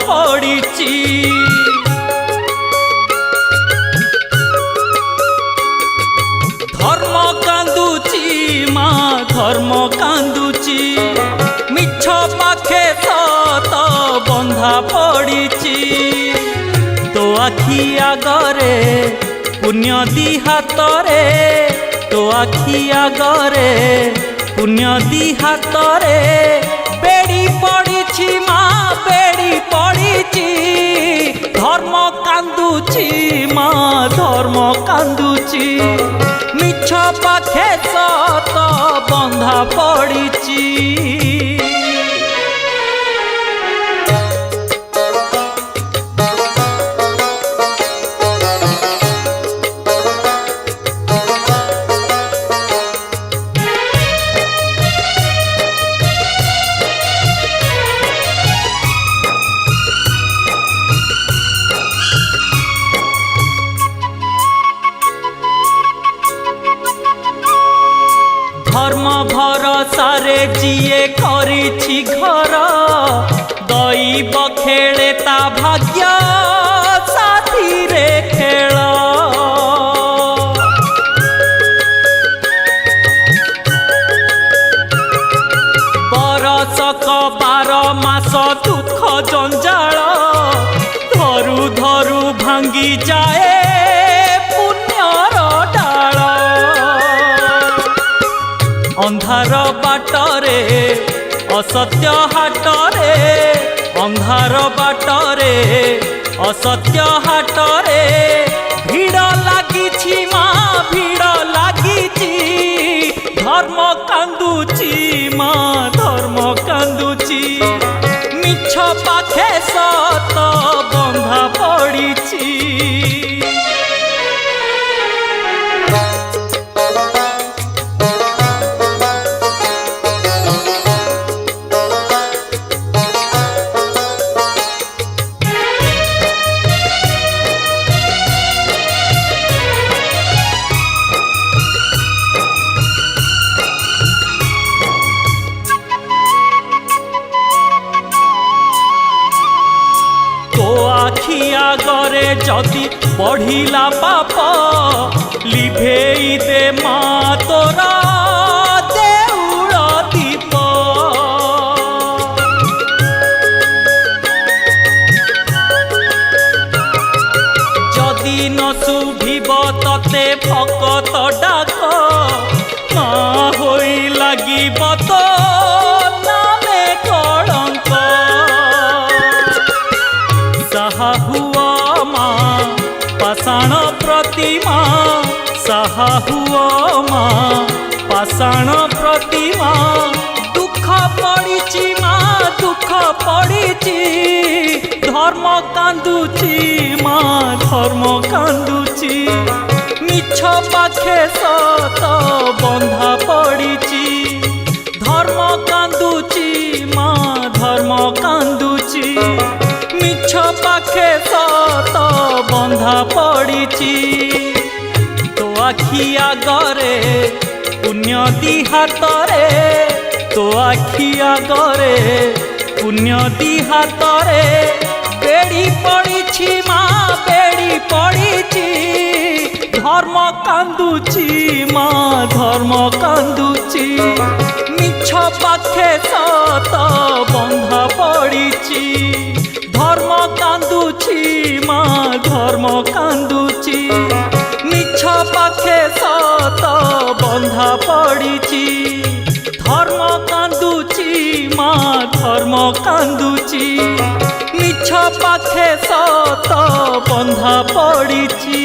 ପଡ଼ିଛି। ଧର୍ମ କାନ୍ଦୁଛି ମା ଧର୍ମ କାନ୍ଦୁଛି, ମିଛ ପାଖେ ସତ ବନ୍ଧା ପଡ଼ିଛି। ତୋ ଆଖି ଆଗରେ ପୁଣ୍ୟ ଦି ହାତରେ, ତୋ ଆଖି ଆଗରେ ପୁଣ୍ୟ ଦି ହାତରେ ବେଡ଼ି ପଡ଼ିଛି ମା ବେଡ଼ି ପଡ଼ିଛି। ଧର୍ମ କାନ୍ଦୁଛି ମା ଧର୍ମ କାନ୍ଦୁଛି, ମିଛ ପାଖେ ସତ ବନ୍ଧା ପଡ଼ିଛି। ধর্ম ভরসারে যিয়ে করিছি ঘর, দৈব খেলে তা ভাগ্য সাথীরে খেল। বরষক 12 মাস দুঃখ জঞ্জাল, ধরু ধরু ভাঙ্গি যায় পুণ্যর ডাল। ଅନ୍ଧାର ବାଟରେ ଅସତ୍ୟ ହାଟରେ, ଅନ୍ଧାର ବାଟରେ ଅସତ୍ୟ ହାଟରେ ଭିଡ଼ ଲାଗିଛି ମା ଭିଡ଼ ଲାଗିଛି। ଧର୍ମ କାନ୍ଦୁଛି ମା ଧର୍ମ କାନ୍ଦୁଛି, ମିଛ ପାଖେ ସତ ବନ୍ଧା ପଡ଼ିଛି। আখি আগরে যদি বঢ়িলা পাপ, লিভেই দে মা তোরা দেউল দীপ। যদি ন শুভিব ততে ভকত ডাক, মা হই লাগিব তো নামে কলঙ্ক। সাহা হুয়া মা পাষাণ প্রতিমা, সাহা হুয়া মা পাষাণ প্রতিমা। দুঃখ পড়িছি মা দুঃখ পড়িছি, ধর্ম কান্দুছি মা ধর্ম কান্দুছি। মিছ পাখে সত বন্ধা পড়িছি। ধর্ম কান্দুছি মা ধর্ম কান্দুছি, মিছ পাখে সত বন্ধা পড়িছি। তো আখি আগরে পুণ্য দি হাতরে, তো আখি আগরে পুণ্য দি হাতরে বেড়ি পড়িছি মা বেড়ি পড়িছি। ধর্ম কান্দুছি মা ধর্ম কান্দুছি, মিছ পাখে সত বন্ধা পড়িছি। ধর্ম কান্দুছি মা ধর্ম কান্দুছি, মিছ পাখে সত বন্ধা পড়িছি। ধর্ম কান্দুছি মা ধর্ম কান্দুছি, মিছ পাখে সত বন্ধা পড়িছি।